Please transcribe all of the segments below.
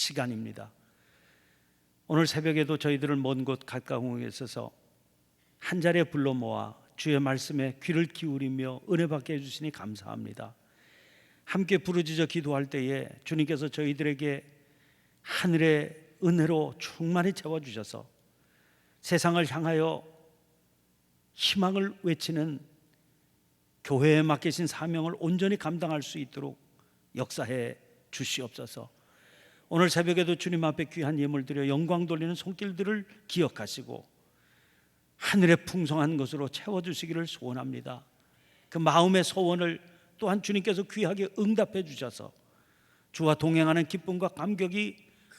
시간입니다. 오늘 새벽에도 저희들을 먼 곳 가까운 곳에 있어서 한 자리에 불러 모아 주의 말씀에 귀를 기울이며 은혜 받게 해주시니 감사합니다. 함께 부르짖어 기도할 때에 주님께서 저희들에게 하늘의 은혜로 충만히 채워주셔서 세상을 향하여 희망을 외치는 교회에 맡기신 사명을 온전히 감당할 수 있도록 역사해 주시옵소서. 오늘 새벽에도 주님 앞에 귀한 예물 드려 영광 돌리는 손길들을 기억하시고 하늘의 풍성한 것으로 채워주시기를 소원합니다. 그 마음의 소원을 또한 주님께서 귀하게 응답해 주셔서 주와 동행하는 기쁨과 감격이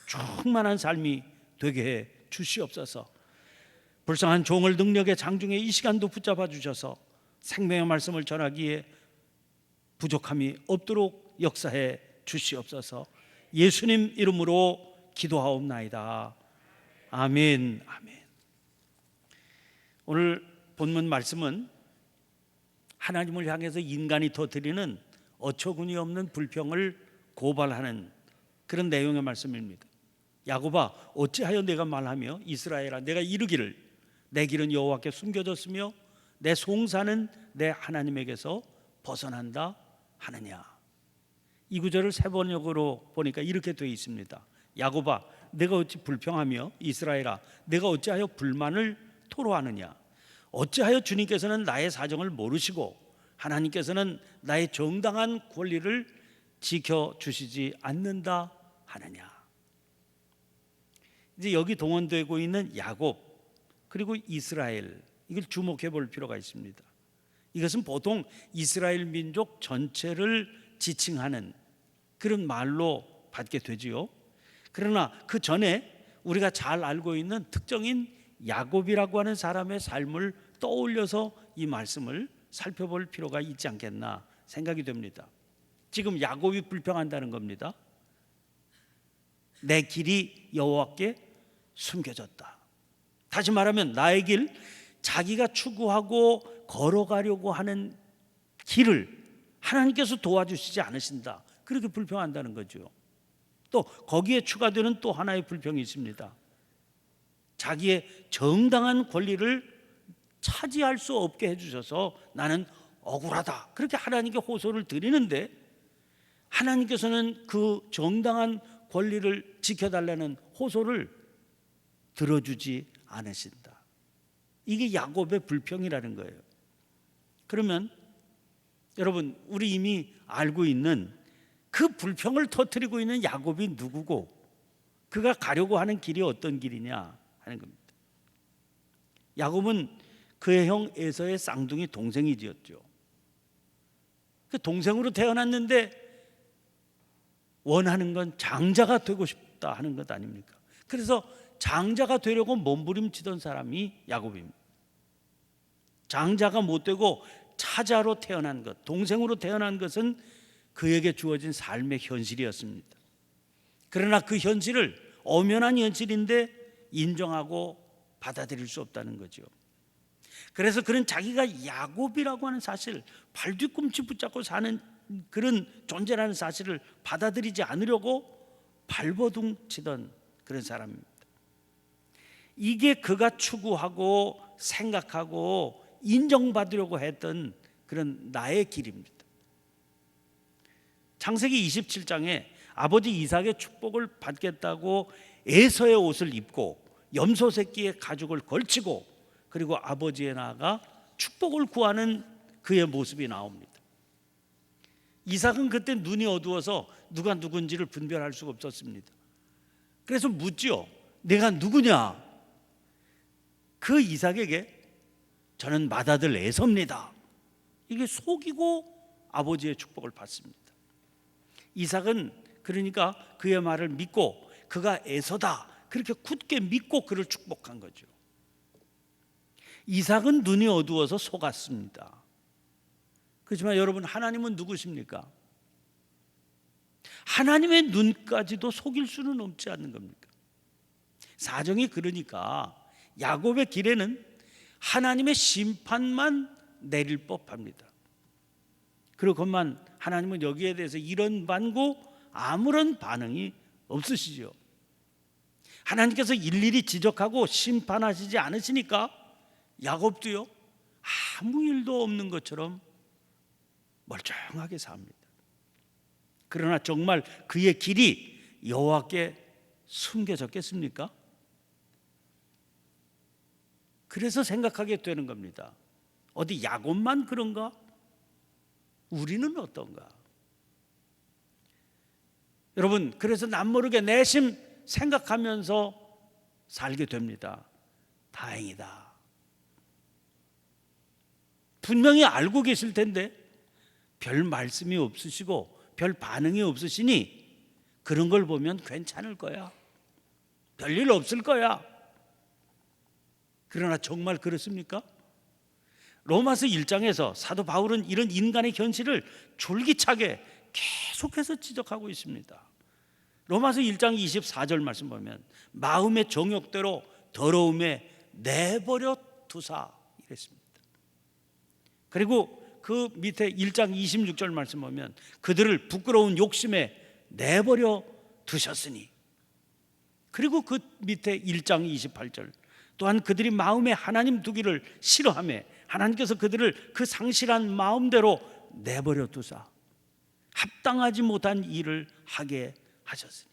충만한 삶이 되게 해 주시옵소서. 불쌍한 종을 능력의 장중에 이 시간도 붙잡아 주셔서 생명의 말씀을 전하기에 부족함이 없도록 역사해 주시옵소서. 예수님 이름으로 기도하옵나이다. 아멘. 아멘. 오늘 본문 말씀은 하나님을 향해서 인간이 터뜨리는 어처구니 없는 불평을 고발하는 그런 내용의 말씀입니다. 야곱아, 어찌하여 내가 말하며 이스라엘아 내가 이르기를 내 길은 여호와께 숨겨졌으며 내 송사는 내 하나님에게서 벗어난다 하느냐. 이 구절을 세 번역으로 보니까 이렇게 되어 있습니다. 야곱아 내가 어찌 불평하며 이스라엘아 내가 어찌하여 불만을 토로하느냐. 어찌하여 주님께서는 나의 사정을 모르시고 하나님께서는 나의 정당한 권리를 지켜주시지 않는다 하느냐. 이제 여기 동원되고 있는 야곱 그리고 이스라엘, 이걸 주목해 볼 필요가 있습니다. 이것은 보통 이스라엘 민족 전체를 지칭하는 그런 말로 받게 되지요. 그러나 그 전에 우리가 잘 알고 있는 특정인 야곱이라고 하는 사람의 삶을 떠올려서 이 말씀을 살펴볼 필요가 있지 않겠나 생각이 됩니다. 지금 야곱이 불평한다는 겁니다. 내 길이 여호와께 숨겨졌다. 다시 말하면 나의 길, 자기가 추구하고 걸어가려고 하는 길을 하나님께서 도와주시지 않으신다. 그렇게 불평한다는 거죠. 또 거기에 추가되는 또 하나의 불평이 있습니다. 자기의 정당한 권리를 차지할 수 없게 해주셔서 나는 억울하다. 그렇게 하나님께 호소를 드리는데 하나님께서는 그 정당한 권리를 지켜달라는 호소를 들어주지 않으신다. 이게 야곱의 불평이라는 거예요. 그러면 여러분 우리 이미 알고 있는 그 불평을 터뜨리고 있는 야곱이 누구고 그가 가려고 하는 길이 어떤 길이냐 하는 겁니다. 야곱은 그의 형 에서의 쌍둥이 동생이지였죠. 그 동생으로 태어났는데 원하는 건 장자가 되고 싶다 하는 것 아닙니까? 그래서 장자가 되려고 몸부림치던 사람이 야곱입니다. 장자가 못 되고 차자로 태어난 것, 동생으로 태어난 것은 그에게 주어진 삶의 현실이었습니다. 그러나 그 현실을 엄연한 현실인데 인정하고 받아들일 수 없다는 거죠. 그래서 그는 자기가 야곱이라고 하는 사실, 발뒤꿈치 붙잡고 사는 그런 존재라는 사실을 받아들이지 않으려고 발버둥 치던 그런 사람입니다. 이게 그가 추구하고 생각하고 인정받으려고 했던 그런 나의 길입니다. 창세기 27장에 아버지 이삭의 축복을 받겠다고 에서의 옷을 입고 염소 새끼의 가죽을 걸치고 그리고 아버지에 나아가 축복을 구하는 그의 모습이 나옵니다. 이삭은 그때 눈이 어두워서 누가 누군지를 분별할 수가 없었습니다. 그래서 묻지요. 내가 누구냐? 그 이삭에게 저는 맏아들 에서입니다. 이게 속이고 아버지의 축복을 받습니다. 이삭은 그러니까 그의 말을 믿고 그가 에서다 그렇게 굳게 믿고 그를 축복한 거죠. 이삭은 눈이 어두워서 속았습니다. 그렇지만 여러분 하나님은 누구십니까? 하나님의 눈까지도 속일 수는 없지 않는 겁니까? 사정이 그러니까 야곱의 길에는 하나님의 심판만 내릴 법합니다. 그렇건만 하나님은 여기에 대해서 이런 반고 아무런 반응이 없으시죠. 하나님께서 일일이 지적하고 심판하시지 않으시니까 야곱도요 아무 일도 없는 것처럼 멀쩡하게 삽니다. 그러나 정말 그의 길이 여호와께 숨겨졌겠습니까? 그래서 생각하게 되는 겁니다. 어디 야곱만 그런가? 우리는 어떤가? 여러분, 그래서 남모르게 내심 생각하면서 살게 됩니다. 다행이다. 분명히 알고 계실 텐데 별 말씀이 없으시고 별 반응이 없으시니 그런 걸 보면 괜찮을 거야. 별일 없을 거야. 그러나 정말 그렇습니까? 로마서 1장에서 사도 바울은 이런 인간의 현실을 졸기차게 계속해서 지적하고 있습니다. 로마서 1장 24절 말씀 보면 마음의 정욕대로 더러움에 내버려 두사 이랬습니다. 그리고 그 밑에 1장 26절 말씀 보면 그들을 부끄러운 욕심에 내버려 두셨으니, 그리고 그 밑에 1장 28절 또한 그들이 마음에 하나님 두기를 싫어하며 하나님께서 그들을 그 상실한 마음대로 내버려 두사 합당하지 못한 일을 하게 하셨으니.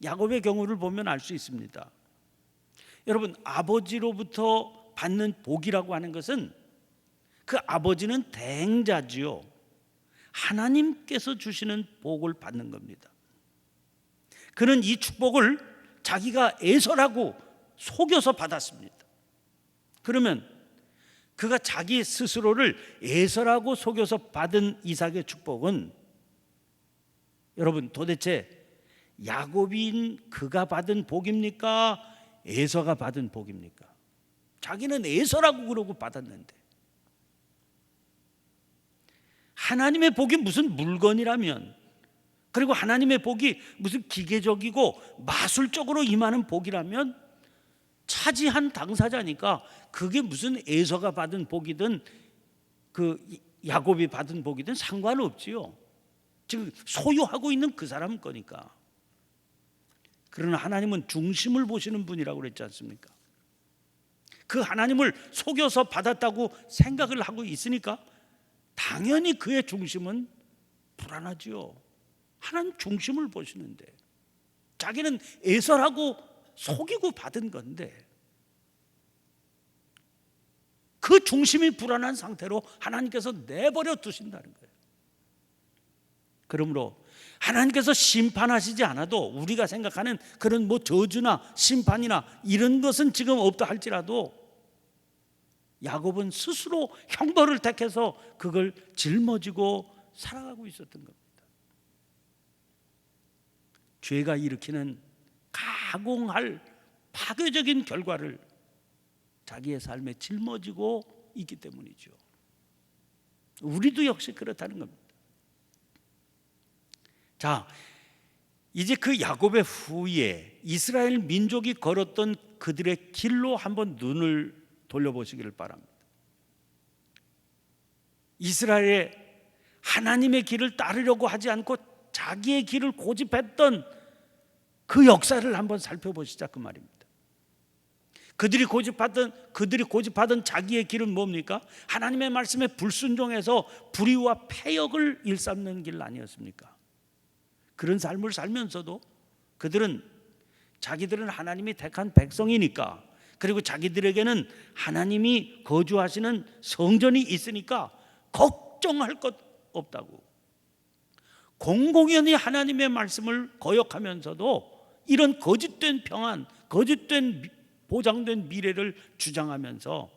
야곱의 경우를 보면 알 수 있습니다. 여러분, 아버지로부터 받는 복이라고 하는 것은 그 아버지는 대행자지요. 하나님께서 주시는 복을 받는 겁니다. 그는 이 축복을 자기가 애설하고 속여서 받았습니다. 그러면 그가 자기 스스로를 애설하고 속여서 받은 이삭의 축복은 여러분 도대체 야곱인 그가 받은 복입니까? 에서가 받은 복입니까? 자기는 에서라고 그러고 받았는데, 하나님의 복이 무슨 물건이라면, 그리고 하나님의 복이 무슨 기계적이고 마술적으로 임하는 복이라면 차지한 당사자니까 그게 무슨 에서가 받은 복이든 그 야곱이 받은 복이든 상관없지요. 지금 소유하고 있는 그 사람 거니까. 그러나 하나님은 중심을 보시는 분이라고 그랬지 않습니까? 그 하나님을 속여서 받았다고 생각을 하고 있으니까 당연히 그의 중심은 불안하지요. 하나님 중심을 보시는데 자기는 애설하고 속이고 받은 건데 그 중심이 불안한 상태로 하나님께서 내버려 두신다는 거예요. 그러므로 하나님께서 심판하시지 않아도 우리가 생각하는 그런 저주나 심판이나 이런 것은 지금 없다 할지라도 야곱은 스스로 형벌을 택해서 그걸 짊어지고 살아가고 있었던 겁니다. 죄가 일으키는 가공할 파괴적인 결과를 자기의 삶에 짊어지고 있기 때문이죠. 우리도 역시 그렇다는 겁니다. 자, 이제 그 야곱의 후에 이스라엘 민족이 걸었던 그들의 길로 한번 눈을 돌려보시기를 바랍니다. 이스라엘의 하나님의 길을 따르려고 하지 않고 자기의 길을 고집했던 그 역사를 한번 살펴보시자 그 말입니다. 그들이 고집하던 자기의 길은 뭡니까? 하나님의 말씀에 불순종해서 불의와 패역을 일삼는 길 아니었습니까? 그런 삶을 살면서도 자기들은 하나님이 택한 백성이니까, 그리고 자기들에게는 하나님이 거주하시는 성전이 있으니까 걱정할 것 없다고 공공연히 하나님의 말씀을 거역하면서도 이런 거짓된 평안, 거짓된 보장된 미래를 주장하면서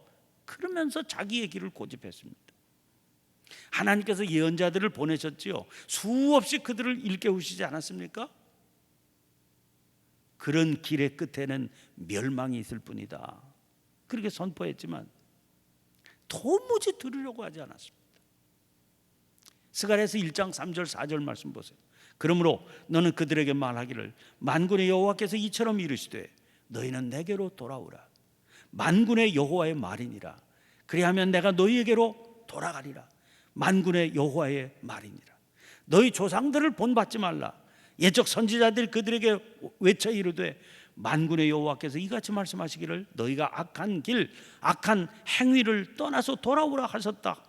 그러면서 자기의 길을 고집했습니다. 하나님께서 예언자들을 보내셨지요. 수없이 그들을 일깨우시지 않았습니까? 그런 길의 끝에는 멸망이 있을 뿐이다, 그렇게 선포했지만 도무지 들으려고 하지 않았습니다. 스가랴서 1장 3절 4절 말씀 보세요. 그러므로 너는 그들에게 말하기를 만군의 여호와께서 이처럼 이르시되 너희는 내게로 돌아오라. 만군의 여호와의 말이니라. 그리하면 내가 너희에게로 돌아가리라. 만군의 여호와의 말이니라. 너희 조상들을 본받지 말라. 옛적 선지자들이 그들에게 외쳐 이르되 만군의 여호와께서 이같이 말씀하시기를 너희가 악한 길 악한 행위를 떠나서 돌아오라 하셨다.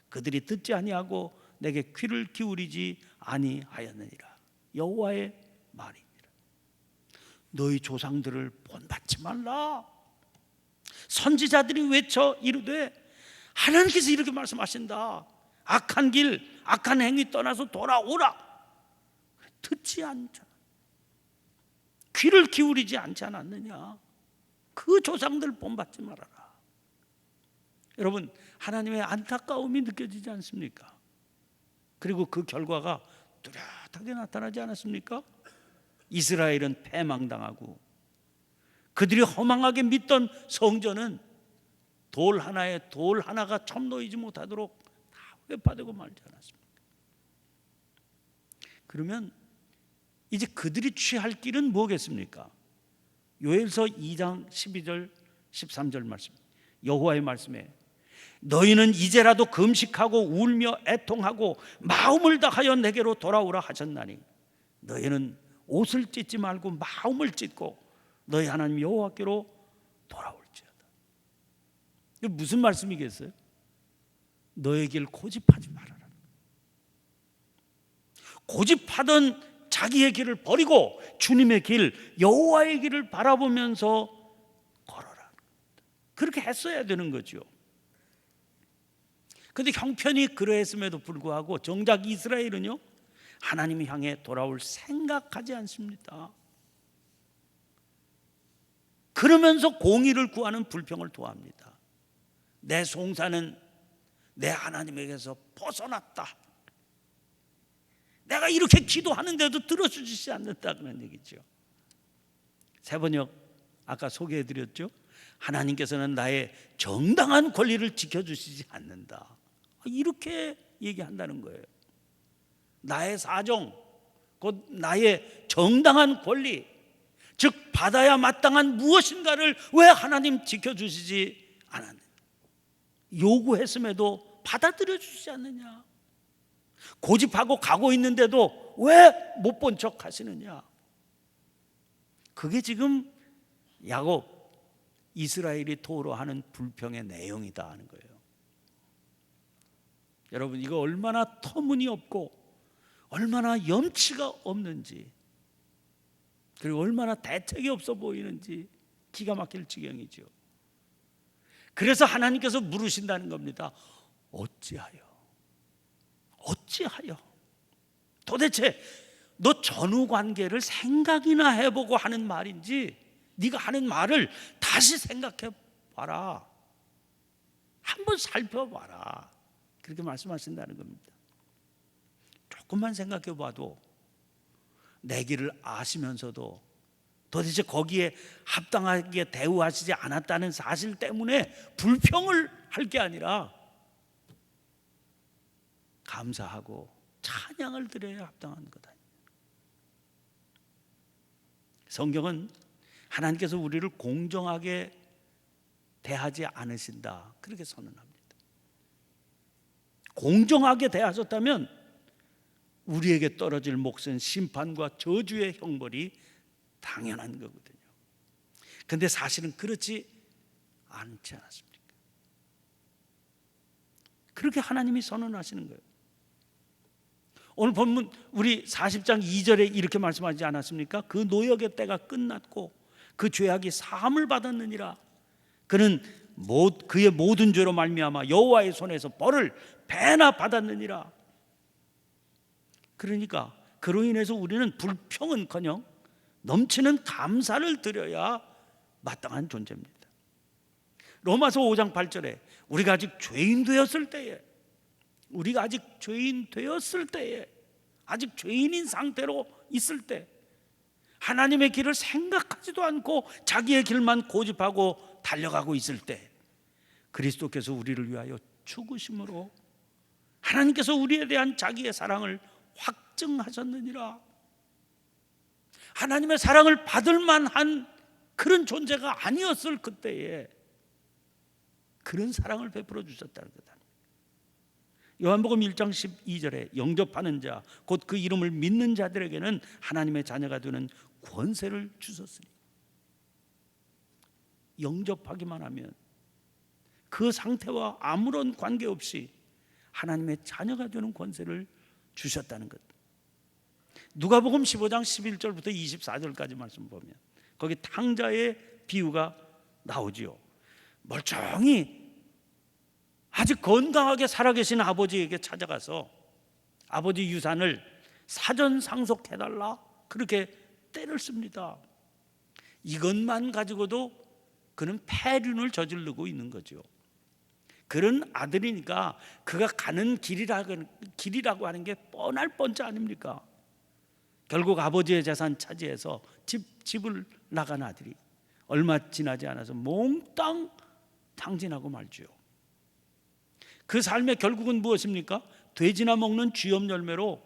그들이 듣지 아니하고 내게 귀를 기울이지 아니하였느니라. 여호와의 말이니라. 너희 조상들을 본받지 말라. 선지자들이 외쳐 이르되 하나님께서 이렇게 말씀하신다. 악한 길 악한 행위 떠나서 돌아오라. 듣지 않잖아. 귀를 기울이지 않지 않았느냐. 그 조상들 본받지 말아라. 여러분, 하나님의 안타까움이 느껴지지 않습니까? 그리고 그 결과가 뚜렷하게 나타나지 않았습니까? 이스라엘은 패망당하고 그들이 허망하게 믿던 성전은 돌 하나가 첨 놓이지 못하도록 다 회파되고 말지 않았습니까? 그러면 이제 그들이 취할 길은 뭐겠습니까? 요엘서 2장 12절 13절 말씀, 여호와의 말씀에 너희는 이제라도 금식하고 울며 애통하고 마음을 다하여 내게로 돌아오라 하셨나니 너희는 옷을 찢지 말고 마음을 찢고 너희 하나님 여호와께로 돌아올지어다. 이게 무슨 말씀이겠어요? 너의 길 고집하지 말아라. 고집하던 자기의 길을 버리고 주님의 길, 여호와의 길을 바라보면서 걸어라. 그렇게 했어야 되는 거죠. 그런데 형편이 그러했음에도 불구하고 정작 이스라엘은요, 하나님 향해 돌아올 생각하지 않습니다. 그러면서 공의를 구하는 불평을 토합니다. 내 송사는 내 하나님에게서 벗어났다. 내가 이렇게 기도하는데도 들어주시지 않는다 그런 얘기죠. 세번역 아까 소개해드렸죠. 하나님께서는 나의 정당한 권리를 지켜주시지 않는다. 이렇게 얘기한다는 거예요. 나의 사정, 곧 나의 정당한 권리, 즉 받아야 마땅한 무엇인가를 왜 하나님 지켜주시지 않았느냐. 요구했음에도 받아들여 주시지 않느냐. 고집하고 가고 있는데도 왜 못 본 척 하시느냐. 그게 지금 야곱, 이스라엘이 토로하는 불평의 내용이다 하는 거예요. 여러분, 이거 얼마나 터무니없고 얼마나 염치가 없는지, 그리고 얼마나 대책이 없어 보이는지 기가 막힐 지경이죠. 그래서 하나님께서 물으신다는 겁니다. 어찌하여 도대체 너 전후 관계를 생각이나 해보고 하는 말인지 네가 하는 말을 다시 생각해 봐라. 한번 살펴봐라. 그렇게 말씀하신다는 겁니다. 조금만 생각해 봐도 내 길을 아시면서도 도대체 거기에 합당하게 대우하시지 않았다는 사실 때문에 불평을 할 게 아니라 감사하고 찬양을 드려야 합당한 거다. 성경은 하나님께서 우리를 공정하게 대하지 않으신다 그렇게 선언합니다. 공정하게 대하셨다면 우리에게 떨어질 몫은 심판과 저주의 형벌이 당연한 거거든요. 그런데 사실은 그렇지 않지 않았습니까? 그렇게 하나님이 선언하시는 거예요. 오늘 본문 우리 40장 2절에 이렇게 말씀하지 않았습니까? 그 노역의 때가 끝났고 그 죄악이 사함을 받았느니라. 그는 그의 모든 죄로 말미암아 여호와의 손에서 벌을 배나 받았느니라. 그러니까 그로 인해서 우리는 불평은커녕 넘치는 감사를 드려야 마땅한 존재입니다. 로마서 5장 8절에 우리가 아직 죄인 되었을 때에, 아직 죄인인 상태로 있을 때, 하나님의 길을 생각하지도 않고 자기의 길만 고집하고 달려가고 있을 때 그리스도께서 우리를 위하여 죽으심으로 하나님께서 우리에 대한 자기의 사랑을 확증하셨느니라. 하나님의 사랑을 받을 만한 그런 존재가 아니었을 그때에 그런 사랑을 베풀어 주셨다는 거다. 요한복음 1장 12절에 영접하는 자 곧 그 이름을 믿는 자들에게는 하나님의 자녀가 되는 권세를 주셨으니, 영접하기만 하면 그 상태와 아무런 관계없이 하나님의 자녀가 되는 권세를 주셨다는 것. 누가복음 15장 11절부터 24절까지 말씀 보면 거기 탕자의 비유가 나오지요. 멀쩡히 아직 건강하게 살아계신 아버지에게 찾아가서 아버지 유산을 사전 상속해달라 그렇게 때를 씁니다. 이것만 가지고도 그는 폐륜을 저지르고 있는 거죠. 그런 아들이니까 그가 가는 길이라고 하는 게 뻔할 뻔자 아닙니까? 결국 아버지의 재산 차지해서 집을 나간 아들이 얼마 지나지 않아서 몽땅 탕진하고 말지요. 그 삶의 결국은 무엇입니까? 돼지나 먹는 쥐염 열매로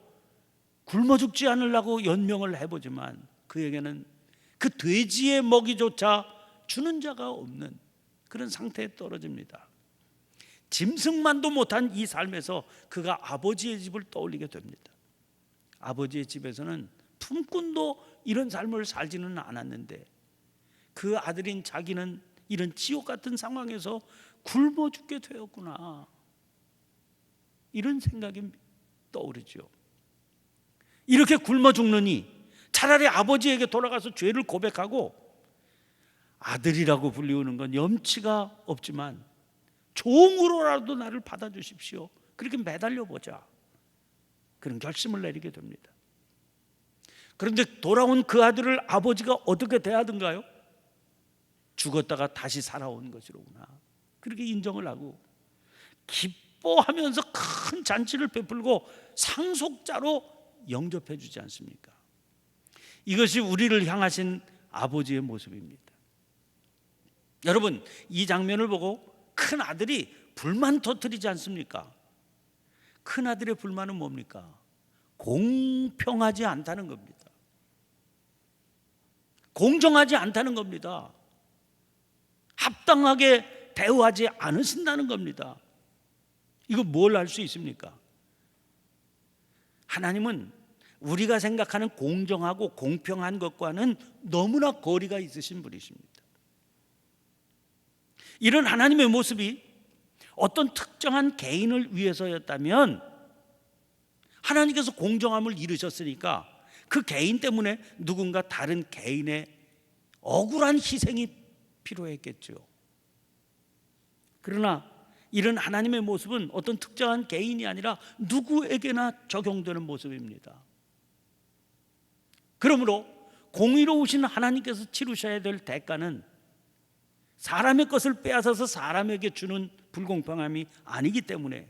굶어 죽지 않으려고 연명을 해보지만 그에게는 그 돼지의 먹이조차 주는 자가 없는 그런 상태에 떨어집니다. 짐승만도 못한 이 삶에서 그가 아버지의 집을 떠올리게 됩니다. 아버지의 집에서는 품꾼도 이런 삶을 살지는 않았는데 그 아들인 자기는 이런 지옥 같은 상황에서 굶어 죽게 되었구나, 이런 생각이 떠오르죠. 이렇게 굶어 죽느니 차라리 아버지에게 돌아가서 죄를 고백하고 아들이라고 불리우는 건 염치가 없지만 종으로라도 나를 받아주십시오, 그렇게 매달려 보자, 그런 결심을 내리게 됩니다. 그런데 돌아온 그 아들을 아버지가 어떻게 대하던가요? 죽었다가 다시 살아온 것이로구나, 그렇게 인정을 하고 기뻐하면서 큰 잔치를 베풀고 상속자로 영접해 주지 않습니까? 이것이 우리를 향하신 아버지의 모습입니다. 여러분, 이 장면을 보고 큰 아들이 불만 터뜨리지 않습니까? 큰 아들의 불만은 뭡니까? 공평하지 않다는 겁니다. 공정하지 않다는 겁니다. 합당하게 대우하지 않으신다는 겁니다. 이거 뭘 알 수 있습니까? 하나님은 우리가 생각하는 공정하고 공평한 것과는 너무나 거리가 있으신 분이십니다. 이런 하나님의 모습이 어떤 특정한 개인을 위해서였다면 하나님께서 공정함을 이루셨으니까 그 개인 때문에 누군가 다른 개인의 억울한 희생이 필요했겠죠. 그러나 이런 하나님의 모습은 어떤 특정한 개인이 아니라 누구에게나 적용되는 모습입니다. 그러므로 공의로우신 하나님께서 치르셔야 될 대가는 사람의 것을 빼앗아서 사람에게 주는 불공평함이 아니기 때문에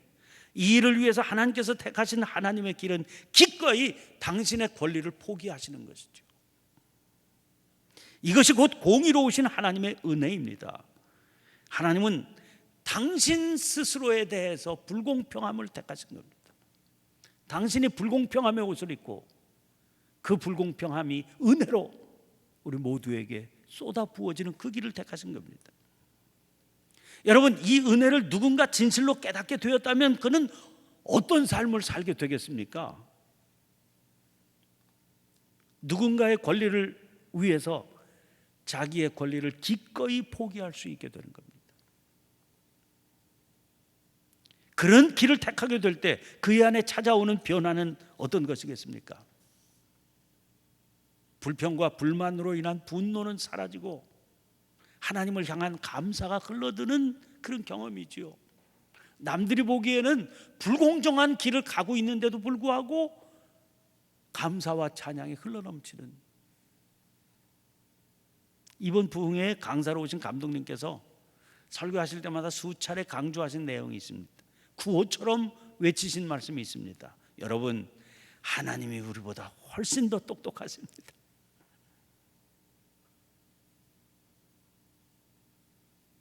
이 일을 위해서 하나님께서 택하신 하나님의 길은 기꺼이 당신의 권리를 포기하시는 것이죠. 이것이 곧 공의로우신 하나님의 은혜입니다. 하나님은 당신 스스로에 대해서 불공평함을 택하신 겁니다. 당신이 불공평함의 옷을 입고 그 불공평함이 은혜로 우리 모두에게 쏟아 부어지는 그 길을 택하신 겁니다. 여러분, 이 은혜를 누군가 진실로 깨닫게 되었다면 그는 어떤 삶을 살게 되겠습니까? 누군가의 권리를 위해서 자기의 권리를 기꺼이 포기할 수 있게 되는 겁니다. 그런 길을 택하게 될 때 그의 안에 찾아오는 변화는 어떤 것이겠습니까? 불평과 불만으로 인한 분노는 사라지고 하나님을 향한 감사가 흘러드는 그런 경험이지요. 남들이 보기에는 불공정한 길을 가고 있는데도 불구하고 감사와 찬양이 흘러넘치는, 이번 부흥회 강사로 오신 감독님께서 설교하실 때마다 수차례 강조하신 내용이 있습니다. 구호처럼 외치신 말씀이 있습니다. 여러분, 하나님이 우리보다 훨씬 더 똑똑하십니다.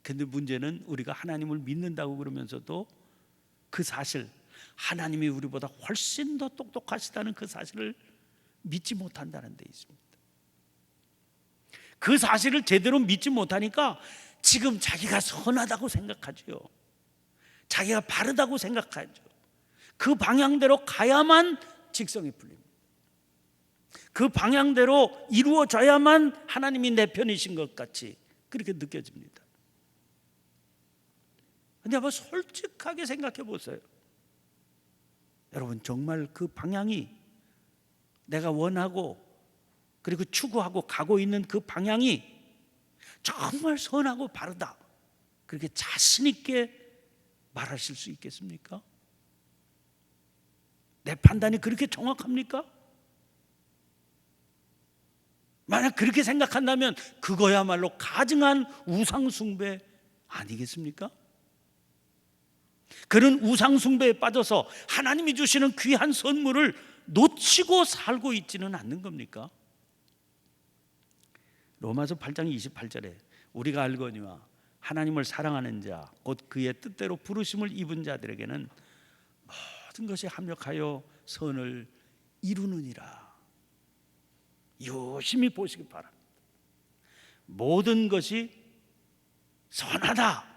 근데 문제는 우리가 하나님을 믿는다고 그러면서도 그 사실, 하나님이 우리보다 훨씬 더 똑똑하시다는 그 사실을 믿지 못한다는 데 있습니다. 그 사실을 제대로 믿지 못하니까 지금 자기가 선하다고 생각하죠. 자기가 바르다고 생각하죠. 그 방향대로 가야만 직성이 풀립니다. 그 방향대로 이루어져야만 하나님이 내 편이신 것 같이 그렇게 느껴집니다. 근데 한번 솔직하게 생각해 보세요. 여러분, 정말 그 방향이 내가 원하고 그리고 추구하고 가고 있는 그 방향이 정말 선하고 바르다, 그렇게 자신 있게 말하실 수 있겠습니까? 내 판단이 그렇게 정확합니까? 만약 그렇게 생각한다면 그거야말로 가증한 우상숭배 아니겠습니까? 그런 우상숭배에 빠져서 하나님이 주시는 귀한 선물을 놓치고 살고 있지는 않는 겁니까? 로마서 8장 28절에 우리가 알거니와 하나님을 사랑하는 자 곧 그의 뜻대로 부르심을 입은 자들에게는 모든 것이 합력하여 선을 이루느니라. 유심히 보시기 바랍니다. 모든 것이 선하다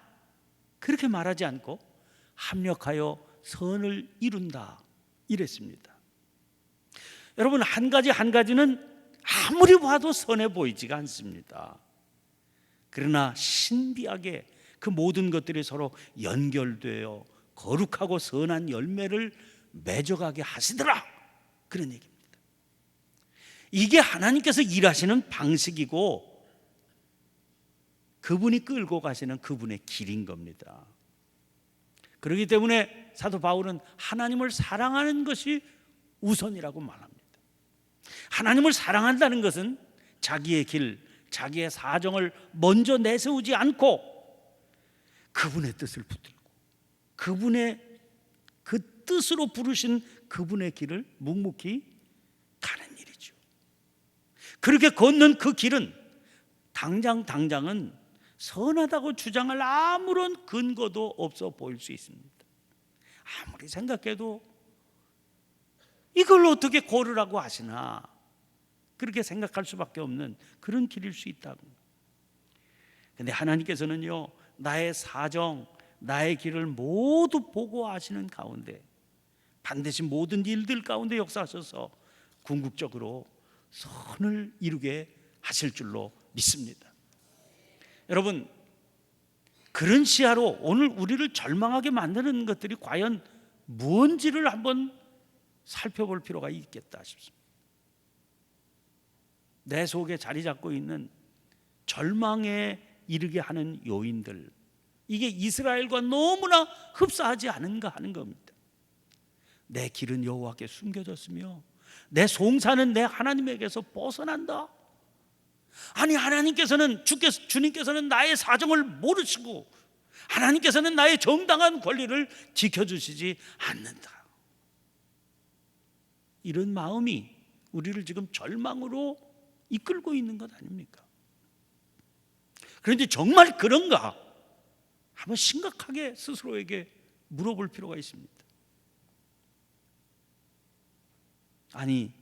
그렇게 말하지 않고 합력하여 선을 이룬다 이랬습니다. 여러분, 한 가지는 아무리 봐도 선해 보이지가 않습니다. 그러나 신비하게 그 모든 것들이 서로 연결되어 거룩하고 선한 열매를 맺어가게 하시더라, 그런 얘기입니다. 이게 하나님께서 일하시는 방식이고 그분이 끌고 가시는 그분의 길인 겁니다. 그렇기 때문에 사도 바울은 하나님을 사랑하는 것이 우선이라고 말합니다. 하나님을 사랑한다는 것은 자기의 길, 자기의 사정을 먼저 내세우지 않고 그분의 뜻을 붙들고 그분의 그 뜻으로 부르신 그분의 길을 묵묵히 가는 일이죠. 그렇게 걷는 그 길은 당장은 선하다고 주장할 아무런 근거도 없어 보일 수 있습니다. 아무리 생각해도 이걸 어떻게 고르라고 하시나, 그렇게 생각할 수밖에 없는 그런 길일 수 있다고. 그런데 하나님께서는요, 나의 사정, 나의 길을 모두 보고 아시는 가운데 반드시 모든 일들 가운데 역사하셔서 궁극적으로 선을 이루게 하실 줄로 믿습니다. 여러분, 그런 시야로 오늘 우리를 절망하게 만드는 것들이 과연 무엇인지를 한번 살펴볼 필요가 있겠다 싶습니다. 내 속에 자리 잡고 있는 절망에 이르게 하는 요인들, 이게 이스라엘과 너무나 흡사하지 않은가 하는 겁니다. 내 길은 여호와께 숨겨졌으며 내 송사는 내 하나님에게서 벗어난다. 아니, 주님께서는 나의 사정을 모르시고 하나님께서는 나의 정당한 권리를 지켜주시지 않는다. 이런 마음이 우리를 지금 절망으로 이끌고 있는 것 아닙니까? 그런데 정말 그런가? 한번 심각하게 스스로에게 물어볼 필요가 있습니다. 아니,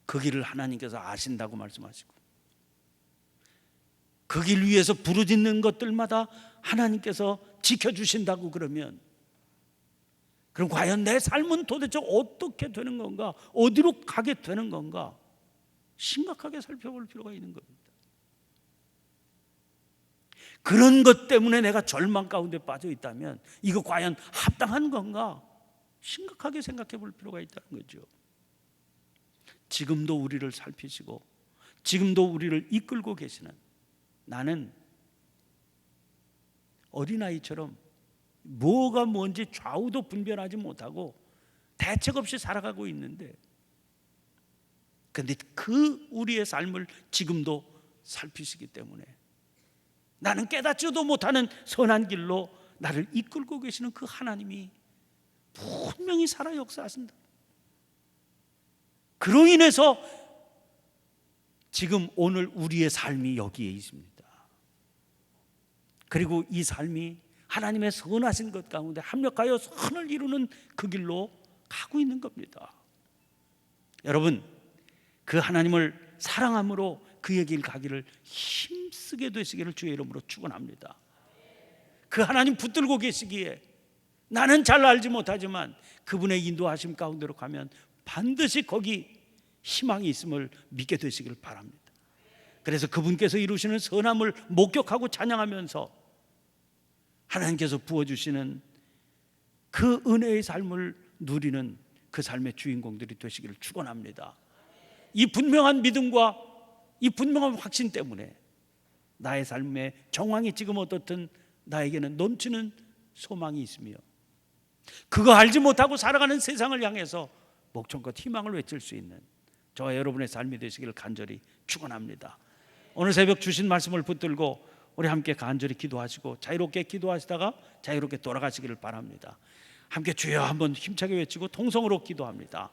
그 길을 하나님께서 아신다고 말씀하시고 그 길 위에서 부르짖는 것들마다 하나님께서 지켜주신다고 그러면, 그럼 과연 내 삶은 도대체 어떻게 되는 건가? 어디로 가게 되는 건가? 심각하게 살펴볼 필요가 있는 겁니다. 그런 것 때문에 내가 절망 가운데 빠져 있다면 이거 과연 합당한 건가? 심각하게 생각해 볼 필요가 있다는 거죠. 지금도 우리를 살피시고 지금도 우리를 이끌고 계시는, 나는 어린아이처럼 뭐가 뭔지 좌우도 분별하지 못하고 대책 없이 살아가고 있는데, 그런데 그 우리의 삶을 지금도 살피시기 때문에 나는 깨닫지도 못하는 선한 길로 나를 이끌고 계시는 그 하나님이 분명히 살아 역사하신다. 그로 인해서 지금 오늘 우리의 삶이 여기에 있습니다. 그리고 이 삶이 하나님의 선하신 것 가운데 합력하여 선을 이루는 그 길로 가고 있는 겁니다. 여러분, 그 하나님을 사랑함으로 그의 길 가기를 힘쓰게 되시기를 주의 이름으로 축원합니다. 그 하나님 붙들고 계시기에 나는 잘 알지 못하지만 그분의 인도하심 가운데로 가면 반드시 거기 희망이 있음을 믿게 되시길 바랍니다. 그래서 그분께서 이루시는 선함을 목격하고 찬양하면서 하나님께서 부어주시는 그 은혜의 삶을 누리는 그 삶의 주인공들이 되시기를 축원합니다. 이 분명한 믿음과 이 분명한 확신 때문에 나의 삶의 정황이 지금 어떻든 나에게는 넘치는 소망이 있으며 그거 알지 못하고 살아가는 세상을 향해서 목청껏 희망을 외칠 수 있는 저와 여러분의 삶이 되시기를 간절히 축원합니다. 오늘 새벽 주신 말씀을 붙들고 우리 함께 간절히 기도하시고 자유롭게 기도하시다가 자유롭게 돌아가시기를 바랍니다. 함께 주여 한번 힘차게 외치고 통성으로 기도합니다.